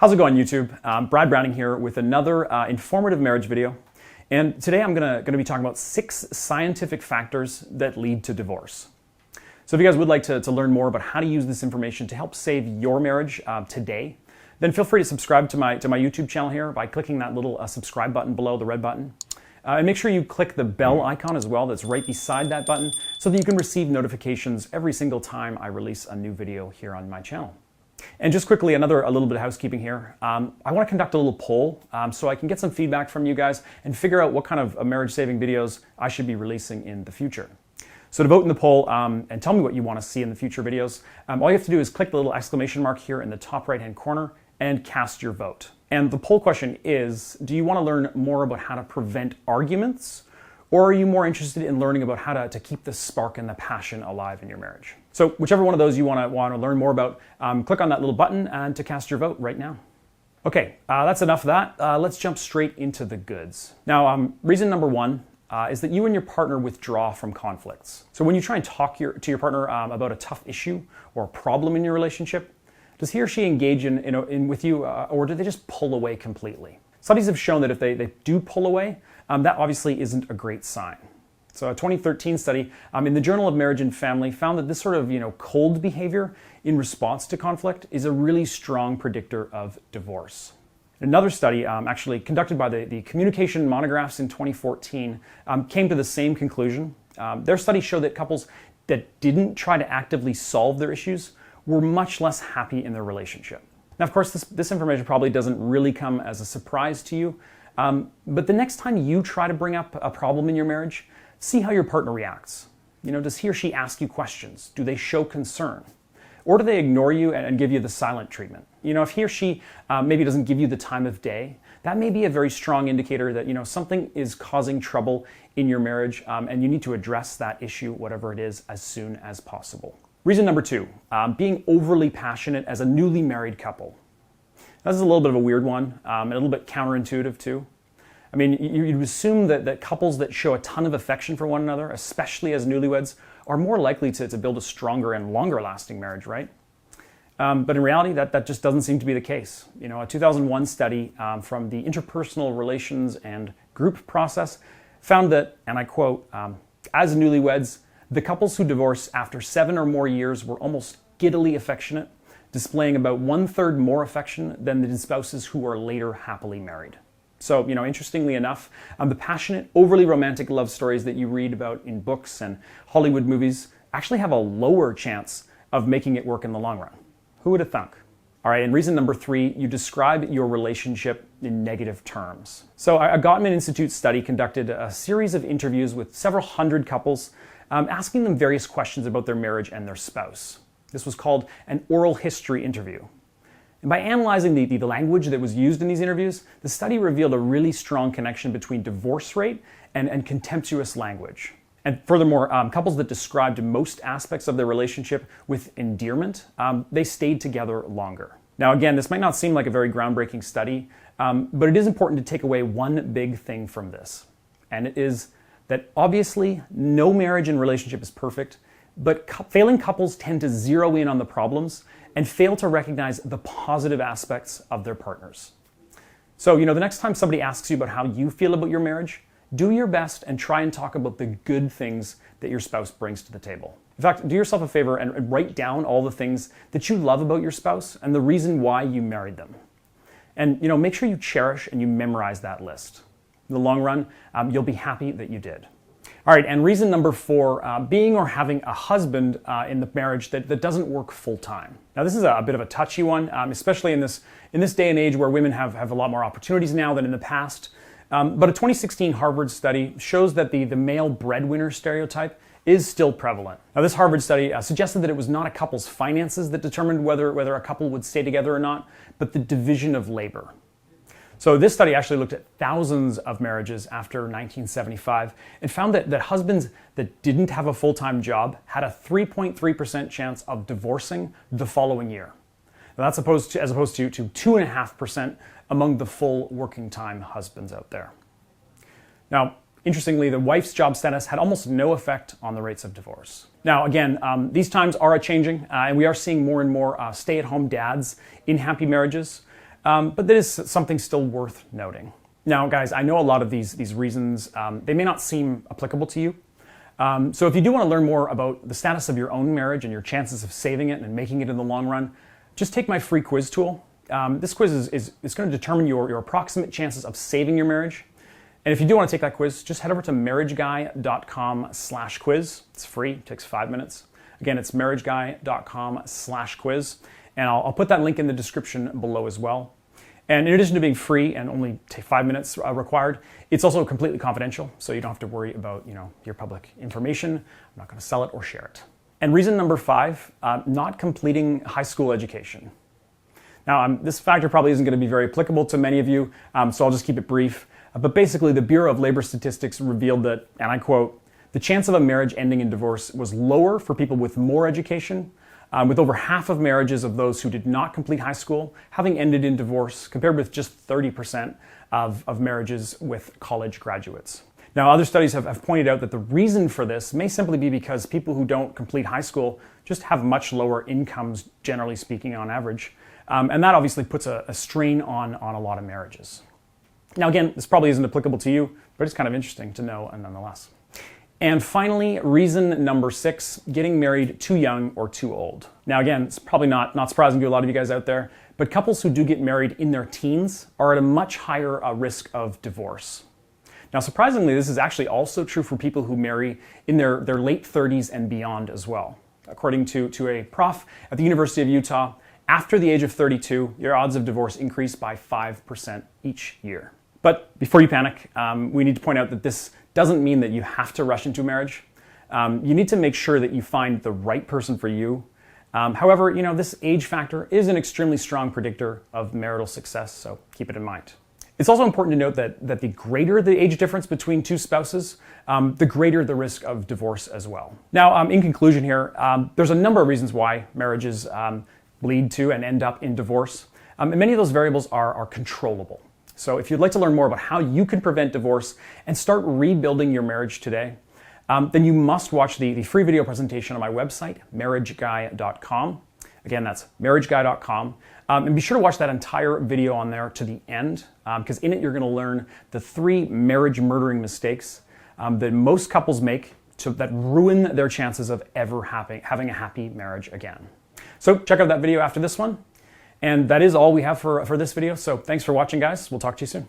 How's it going, YouTube? Brad Browning here with another informative marriage video. And today I'm gonna be talking about 6 scientific factors that lead to divorce. So if you guys would like to learn more about how to use this information to help save your marriage today, then feel free to subscribe to my YouTube channel here by clicking that little subscribe button below, the red button. And make sure you click the bell icon as well that's right beside that button so that you can receive notifications every single time I release a new video here on my channel. And just quickly, a little bit of housekeeping here. I want to conduct a little poll so I can get some feedback from you guys and figure out what kind of marriage-saving videos I should be releasing in the future. So to vote in the poll and tell me what you want to see in the future videos, all you have to do is click the little exclamation mark here in the top right-hand corner and cast your vote. And the poll question is, do you want to learn more about how to prevent arguments, or are you more interested in learning about how to keep the spark and the passion alive in your marriage? So whichever one of those you want to learn more about, click on that little button and to cast your vote right now. Okay, that's enough of that. Let's jump straight into the goods. Now, reason number 1 is that you and your partner withdraw from conflicts. So when you try and talk to your partner about a tough issue or a problem in your relationship, does he or she engage in with you, or do they just pull away completely? Studies have shown that if they do pull away, that obviously isn't a great sign. So a 2013 study in the Journal of Marriage and Family found that this sort of cold behavior in response to conflict is a really strong predictor of divorce. Another study actually conducted by the Communication Monographs in 2014 came to the same conclusion. Their study showed that couples that didn't try to actively solve their issues were much less happy in their relationship. Now, of course, this information probably doesn't really come as a surprise to you, but the next time you try to bring up a problem in your marriage, see how your partner reacts. Does he or she ask you questions? Do they show concern? Or do they ignore you and give you the silent treatment? If he or she maybe doesn't give you the time of day, that may be a very strong indicator that something is causing trouble in your marriage, and you need to address that issue, whatever it is, as soon as possible. Reason number 2, being overly passionate as a newly married couple. This is a little bit of a weird one, and a little bit counterintuitive too. I mean, you'd assume that couples that show a ton of affection for one another, especially as newlyweds, are more likely to build a stronger and longer lasting marriage, right? But in reality, that just doesn't seem to be the case. A 2001 study from the Interpersonal Relations and Group Process found that, and I quote, as newlyweds, the couples who divorce after 7 or more years were almost giddily affectionate, displaying about 1/3 more affection than the spouses who are later happily married. So, interestingly enough, the passionate, overly romantic love stories that you read about in books and Hollywood movies actually have a lower chance of making it work in the long run. Who would have thunk? All right, and reason number 3, you describe your relationship in negative terms. So a Gottman Institute study conducted a series of interviews with several hundred couples, asking them various questions about their marriage and their spouse. This was called an oral history interview. And by analyzing the language that was used in these interviews, the study revealed a really strong connection between divorce rate and contemptuous language. And furthermore, couples that described most aspects of their relationship with endearment, they stayed together longer. Now again, this might not seem like a very groundbreaking study, but it is important to take away one big thing from this. And it is that obviously no marriage and relationship is perfect, but failing couples tend to zero in on the problems and fail to recognize the positive aspects of their partners. So, the next time somebody asks you about how you feel about your marriage, do your best and try and talk about the good things that your spouse brings to the table. In fact, do yourself a favor and write down all the things that you love about your spouse and the reason why you married them. And, make sure you cherish and you memorize that list. In the long run, you'll be happy that you did. All right, and reason number 4, being or having a husband in the marriage that doesn't work full time. Now, this is a bit of a touchy one, especially in this day and age where women have a lot more opportunities now than in the past. But a 2016 Harvard study shows that the male breadwinner stereotype is still prevalent. Now, this Harvard study suggested that it was not a couple's finances that determined whether a couple would stay together or not, but the division of labor. So this study actually looked at thousands of marriages after 1975 and found that husbands that didn't have a full-time job had a 3.3% chance of divorcing the following year. Now that's as opposed to 2.5% among the full working time husbands out there. Now, interestingly, the wife's job status had almost no effect on the rates of divorce. Now, again, these times are changing, and we are seeing more and more stay-at-home dads in happy marriages. but that is something still worth noting. Now, guys, I know a lot of these reasons, they may not seem applicable to you. So if you do want to learn more about the status of your own marriage and your chances of saving it and making it in the long run, just take my free quiz tool. This quiz is going to determine your approximate chances of saving your marriage. And if you do want to take that quiz, just head over to marriageguy.com/quiz. It's free, it takes 5 minutes. Again, it's marriageguy.com/quiz. And I'll put that link in the description below as well. And in addition to being free and only take 5 minutes required, it's also completely confidential, so you don't have to worry about your public information. I'm not going to sell it or share it. And reason number 5, not completing high school education. Now, this factor probably isn't going to be very applicable to many of you, so I'll just keep it brief. But basically, the Bureau of Labor Statistics revealed that, and I quote, "The chance of a marriage ending in divorce was lower for people with more education, with over half of marriages of those who did not complete high school having ended in divorce, compared with just 30% of marriages with college graduates." Now, other studies have pointed out that the reason for this may simply be because people who don't complete high school just have much lower incomes, generally speaking, on average. And that obviously puts a strain on a lot of marriages. Now, again, this probably isn't applicable to you, but it's kind of interesting to know nonetheless. And finally, reason number 6, getting married too young or too old. Now, again, it's probably not surprising to a lot of you guys out there, but couples who do get married in their teens are at a much higher risk of divorce. Now, surprisingly, this is actually also true for people who marry in their late 30s and beyond as well. According to a prof at the University of Utah, after the age of 32, your odds of divorce increase by 5% each year. But before you panic, we need to point out that this doesn't mean that you have to rush into marriage. You need to make sure that you find the right person for you. However, this age factor is an extremely strong predictor of marital success, so keep it in mind. It's also important to note that the greater the age difference between two spouses, the greater the risk of divorce as well. Now, in conclusion here, there's a number of reasons why marriages lead to and end up in divorce. And many of those variables are controllable. So if you'd like to learn more about how you can prevent divorce and start rebuilding your marriage today, then you must watch the free video presentation on my website, marriageguy.com. Again, that's marriageguy.com. And be sure to watch that entire video on there to the end, because in it you're going to learn the 3 marriage murdering mistakes that most couples make that ruin their chances of ever having a happy marriage again. So check out that video after this one. And that is all we have for this video. So thanks for watching, guys. We'll talk to you soon.